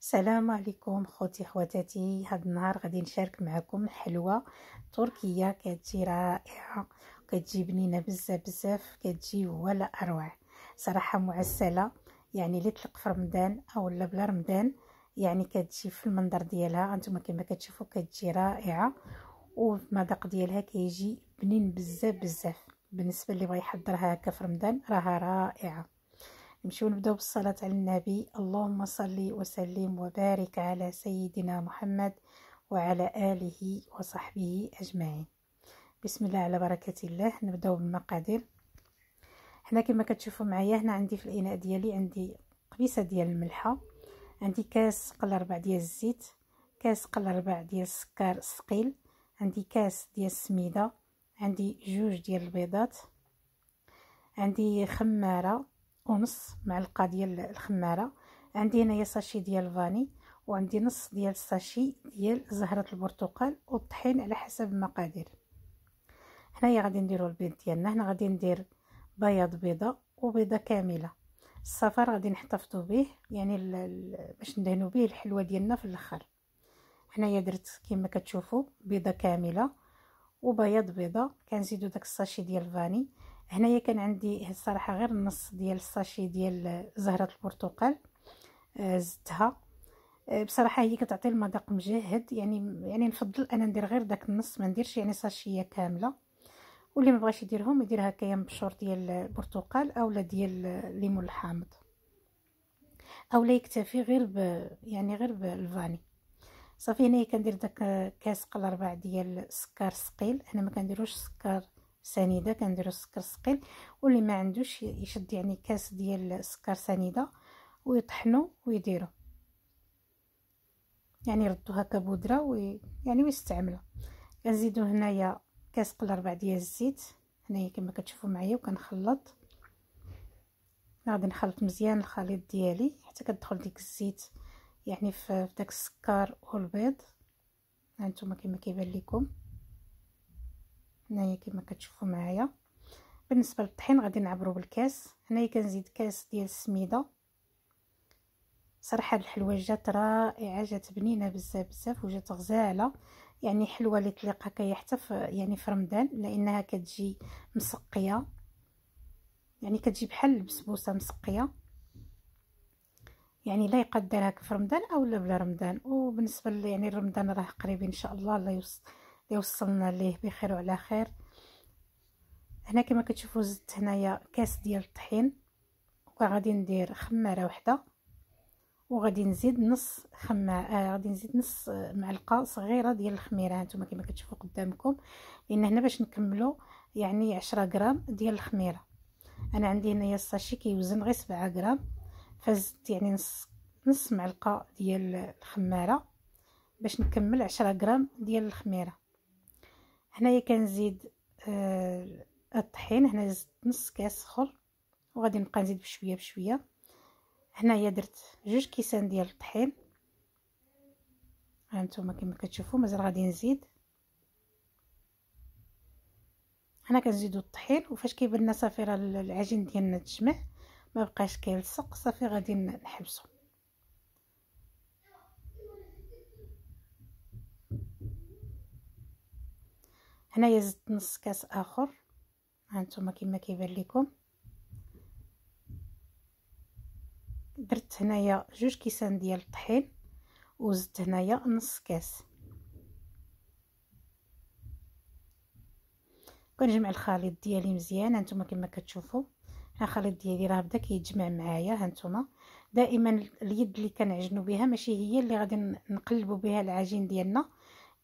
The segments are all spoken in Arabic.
السلام عليكم خوتي خواتاتي. هاد النهار غادي نشارك معكم حلوة تركية كتجي رائعة، كتجي بنينة بزاف بزاف، كتجي ولا اروع صراحة معسلة. يعني اللي طلق في رمضان او لا بلا رمضان، يعني كتجي في المنظر ديالها انتم كما كتشوفوا كتجي رائعة، والمذاق ديالها كيجي بنين بزاف بزاف. بالنسبة اللي بغى يحضرها هكا في رمضان راها رائعة. نمشيو نبداو بالصلاة على النبي. اللهم صل وسلم وبارك على سيدنا محمد وعلى آله وصحبه أجمعين. بسم الله على بركة الله. نبداو بالمقادير. هنا كما كتشوفوا معايا، هنا عندي في الإناء ديالي عندي قبيصة ديال الملحة، عندي كاس قل ربع ديال الزيت، كاس قل ربع ديال السكر الثقيل، عندي كاس ديال السميدة، عندي جوج ديال البيضات، عندي خمارة ونص معلقه ديال الخماره، عندي هنايا ساشي ديال الفاني، وعندي نص ديال الساشي ديال زهره البرتقال والطحين على حسب المقادير. هنايا غادي نديرو البيض ديالنا. هنا غادي ندير بياض بيضه وبيضه كامله. الصفر غادي نحتفظوا به يعني باش ندهنوا به الحلوه ديالنا في الاخر. هنايا درت كما كتشوفوا بيضه كامله وبياض بيضه، كنزيدو داك الساشي ديال الفاني. هنايا كان عندي الصراحه غير النص ديال الساشي ديال زهره البرتقال، زدتها. بصراحه هي كتعطي المذاق مجهد، يعني نفضل انا ندير غير داك النص، ما نديرش يعني ساشيه كامله. واللي ما بغاش يديرهم يدير هكايا مبشور ديال البرتقال اولا ديال الليمون الحامض، اولا يكتفي غير بالفاني. صافي هنايا كندير داك كاس قل ربع ديال السكر ثقيل. هنا ما كنديروش سكر سنيده، كنديرو السكر ثقيل. واللي ما عندوش يشد يعني كاس ديال السكر سنيده ويطحنوا ويديروا، يعني يردوا هكا بودره يعني ويستعملوا. كنزيدو هنايا كاس قل ربع ديال الزيت هنايا كما كتشوفوا معايا، وكنخلط. غادي نخلط مزيان الخليط ديالي حتى كتدخل ديك الزيت يعني في داك السكر والبيض. هانتوما كما كيبان لكم هنايا كما كتشوفوا معايا. بالنسبه للطحين غادي نعبرو بالكاس. هنايا كنزيد كاس ديال السميده. صراحه الحلوه جات رائعه، جات بنينه بزاف بزاف وجات غزاله، يعني حلوه اللي تليق هكايا حتى في رمضان، لانها كتجي مسقيه، يعني كتجي بحال البسبوسه مسقيه، يعني لا يقدر هكا في رمضان او لا بلا رمضان. وبالنسبه يعني رمضان راه قريب ان شاء الله، الله يوصلنا ليه بخير وعلى خير. هنا كما كتشوفوا زدت هنايا كاس ديال الطحين، وغادي ندير خماره وحده، وغادي نزيد نص غادي نزيد نص معلقه صغيره ديال الخميره. هانتوما كما كتشوفوا قدامكم، لان هنا باش نكملوا يعني 10 غرام ديال الخميره. انا عندي هنايا الساشي كيوزن غير 7 غرام، فزدت يعني نص معلقه ديال الخماره باش نكمل 10 غرام ديال الخميره. هنايا كنزيد الطحين. هنا زدت نص كاس اخر، وغادي نبقى نزيد بشويه بشويه. هنايا درت 2 كيسان ديال الطحين. هانتوما كما كتشوفوا مازال غادي نزيد. هنا كنزيدوا الطحين، وفاش كيبان لنا صافي راه العجين ديالنا تجمع ما بقاش كيلصق، صافي غادي نحبسو. هنايا زدت نص كاس اخر. هانتوما كما كيبان لكم درت هنايا 2 كيسان ديال الطحين، وزدت هنايا نص كاس. كنجمع الخليط ديالي مزيان. هانتوما كما كتشوفوا الخليط ديالي راه بدا كيتجمع معايا. هانتوما دائما اليد اللي كنعجنوا بها ماشي هي اللي غادي نقلبوا بها العجين ديالنا،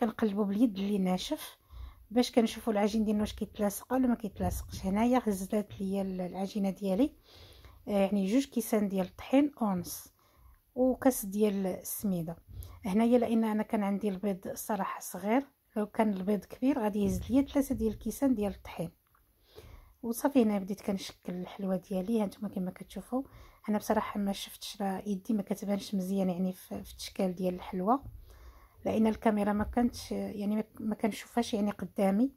كنقلبوا باليد اللي ناشف باش كنشوفوا العجين ديالنا واش كيتلاصق ولا ما كيتلاصقش. هنايا غزلات ليا العجينه ديالي يعني 2 كيسان ديال الطحين ونص، وكاس ديال السميده. هنايا لان انا كان عندي البيض صراحه صغير، لو كان البيض كبير غادي يهز ليا 3 ديال الكيسان ديال الطحين. وصافي هنا بديت كنشكل الحلوه ديالي. هانتوما كما كتشوفوا انا بصراحه ما شفتش، راه يدي ما كتبانش مزيان يعني في التشكال ديال الحلوه، لان الكاميرا ما كانتش يعني ما كنشوفهاش يعني قدامي،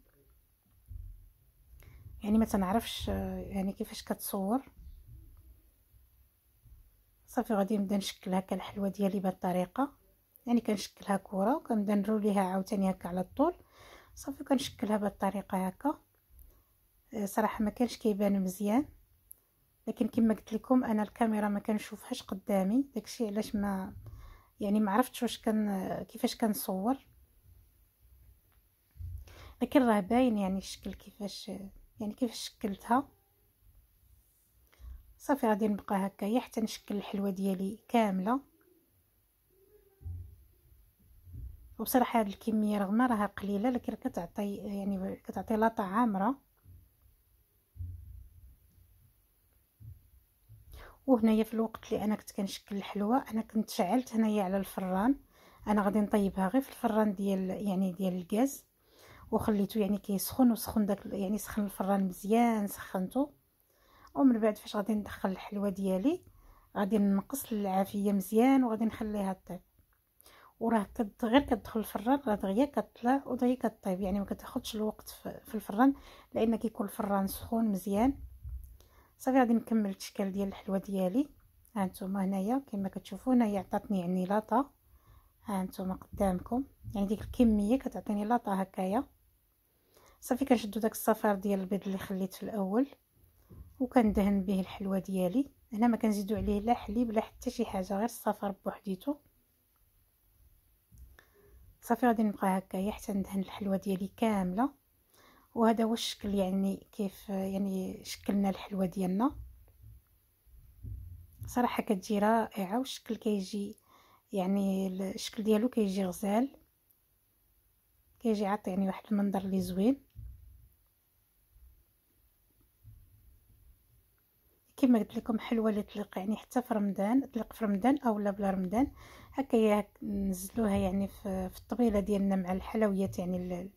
يعني ما تنعرفش يعني كيفاش كتصور. صافي غادي نبدا نشكل هكا الحلوه ديالي بهذه الطريقه، يعني كنشكلها كره وكنبدا نروليها عاوتاني هكا على الطول. صافي كنشكلها بهذه الطريقه هكا. صراحه ما كانش كيبان مزيان، لكن كما قلت لكم انا الكاميرا ما كنشوفهاش قدامي، داكشي علاش ما يعني ما عرفتش واش كيفاش كنصور، لكن راه باين يعني الشكل كيفاش، يعني كيفاش شكلتها. صافي غادي نبقى هكايا حتى نشكل الحلوه ديالي كامله. وبصراحه هاد الكميه رغم راها قليله لكن كتعطي يعني كتعطي لاطه عامره. وهنايا في الوقت اللي انا كنت كنشكل الحلوه انا كنت شعلت هنايا على الفران. انا غادي نطيبها غير في الفران ديال الغاز، وخليته يعني كيسخن وسخن داك يعني سخن الفران مزيان سخنته. ومن بعد فاش غادي ندخل الحلوه ديالي غادي نقص العافيه مزيان وغادي نخليها طيب. وراه غير كتدخل الفران راه دغيا كطلع ودغيا كطيب، يعني ما كتاخذش الوقت في الفران لان كيكون الفران سخون مزيان. صافي غادي نكمل التشكيل ديال الحلوه ديالي. ها نتوما هنايا كما كتشوفوا هنايا عطاتني يعني لاطه، ها نتوما قدامكم يعني ديك الكميه كتعطيني لاطه هكايا. صافي كنشدو داك الصفار ديال البيض اللي خليت في الاول وكندهن به الحلوه ديالي. هنا ما كنزيدو عليه لا حليب لا حتى شي حاجه، غير الصفار بوحديتو. صافي غادي نبقى هكايا حتى ندهن الحلوه ديالي كامله. وهذا هو الشكل يعني كيف يعني شكلنا الحلوه ديالنا. صراحه كتجي رائعه والشكل كيجي يعني الشكل ديالو كيجي غزال، كيجي عطيني واحد المنظر اللي زوين. كما قلت لكم حلوه اللي تليق يعني حتى في رمضان، تليق في رمضان او لا بلا رمضان. هكايا نزلوها يعني في الطبيله ديالنا مع الحلويات يعني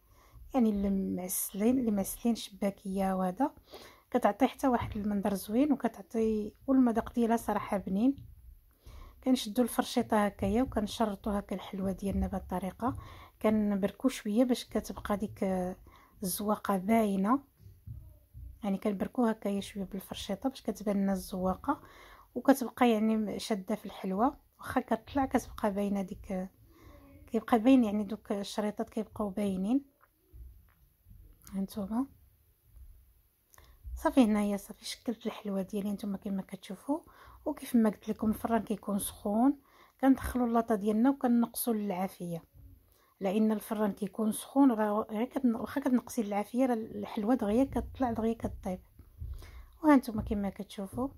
يعني اللي معسلين شباكيه، وهذا كتعطي حتى واحد المنظر زوين وكتعطي والمذاق ديالها صراحه بنين. كنشدوا الفرشيطه هكايا وكنشرطوا هكا الحلوه ديالنا بهذه الطريقه. كنبركو شويه باش كتبقى ديك الزواقه باينه، يعني كنبركو هكايا شويه بالفرشيطه باش كتبان لنا الزواقه وكتبقى يعني شاده في الحلوه. واخا كتطلع كتبقى باينه ديك، كيبقى باين يعني دوك الشريطات كيبقاو باينين. هانتوما صافي هنايا صافي شكلت الحلوه ديالي نتوما كما كتشوفوا. وكيف ما قلت لكم الفران كيكون سخون كندخلوا اللاطه ديالنا وكنقصوا للعافيه، لان الفران كيكون سخون راه غير واخا كتنقصي للعافيه راه الحلوه دغيا كتطلع دغيا كطيب. وهانتوما كما كتشوفوا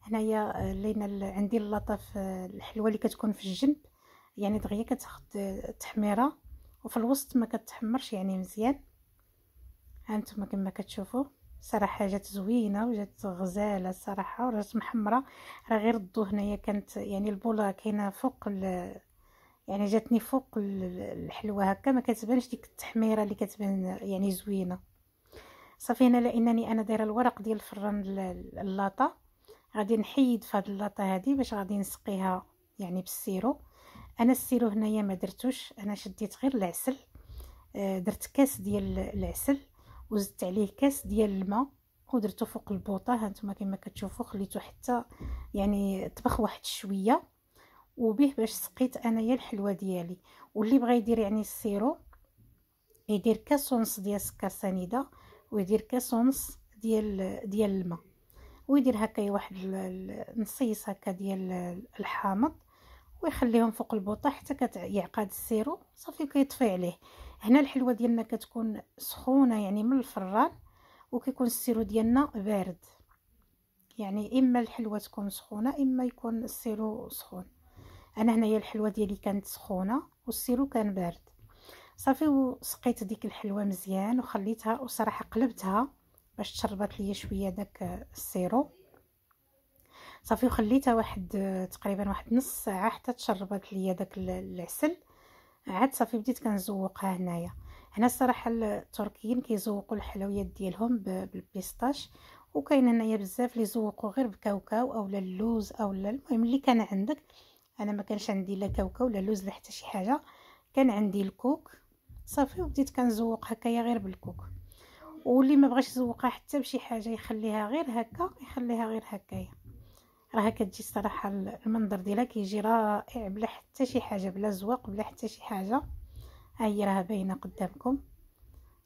هنايا لينا عندي اللاطه في الحلوه اللي كتكون في الجنب، يعني دغيا كتاخذ تحميره وفي الوسط ما كتحمرش يعني مزيان. هانتوما كما كتشوفوا صراحه جات زوينه وجات غزاله الصراحه ورات محمره. راه غير الضو هنايا كانت يعني البوله كاينه فوق يعني جاتني فوق الحلوه هكا ما كتبانش ديك التحميره اللي كتبان يعني زوينه. صافي هنا لانني انا دايره الورق ديال الفران اللاطه غادي نحيد في هذه اللاطه هذه باش غادي نسقيها يعني بالسيرو. انا السيرو هنايا ما درتوش، انا شديت غير العسل، درت كاس ديال العسل وزدت عليه كاس ديال الماء ودرتو فوق البوطه. هانتوما كما كتشوفوا خليته حتى يعني طبخ واحد شويه وبه باش سقيت انايا الحلوه ديالي. واللي بغى يدير يعني السيرو يدير كاس ونص ديال السكر سنيده ويدير كاس ونص ديال الماء ويدير هكا واحد نصيص هكا ديال الحامض ويخليهم فوق البوطه حتى كيعقد السيرو. صافي كيطفي عليه. هنا الحلوه ديالنا كتكون سخونه يعني من الفران وكيكون السيرو ديالنا بارد، يعني اما الحلوه تكون سخونه اما يكون السيرو سخون. انا هنايا الحلوه ديالي كانت سخونه والسيرو كان بارد. صافي وسقيت ديك الحلوه مزيان وخليتها وصراحه قلبتها باش تشربات ليا شويه داك السيرو. صافي وخليتها واحد تقريبا واحد نص ساعه حتى تشربات ليا داك العسل. عاد صافي بديت كنزوقها هنايا. هنا الصراحه التركيين كيزوقوا الحلويات ديالهم بالبيستاش، وكاين هنايا بزاف اللي يزوقوا غير بكاوكاو اولا اللوز اولا المهم اللي كان عندك. انا ما كانش عندي لا كاوكاو لا لوز لا حتى شي حاجه، كان عندي الكوك. صافي وبديت كنزوق هكايا غير بالكوك. واللي ما بغاش يزوقها حتى بشي حاجه يخليها غير هكا يخليها غير هكايا. راها كتجي الصراحه المنظر ديالها كيجي رائع بلا حتى شي حاجه، بلا زواق بلا حتى شي حاجه. ها هي راها باينه قدامكم،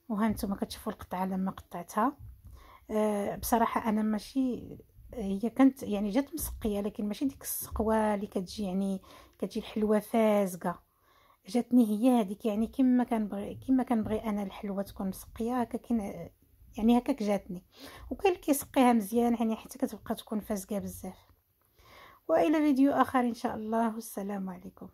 وها نتوما كتشوفوا القطعه لما قطعتها. بصراحه انا ماشي، هي كانت يعني جات مسقيه، لكن ماشي ديك السقوه اللي كتجي يعني كتجي الحلوه فازقه. جاتني هي هذيك يعني كما كنبغي انا الحلوه تكون مسقيه هكا كاين، يعني هكاك جاتني. وكاين اللي كيسقيها مزيان يعني حتى كتبقى تكون فازقه بزاف. والى فيديو اخر ان شاء الله، والسلام عليكم.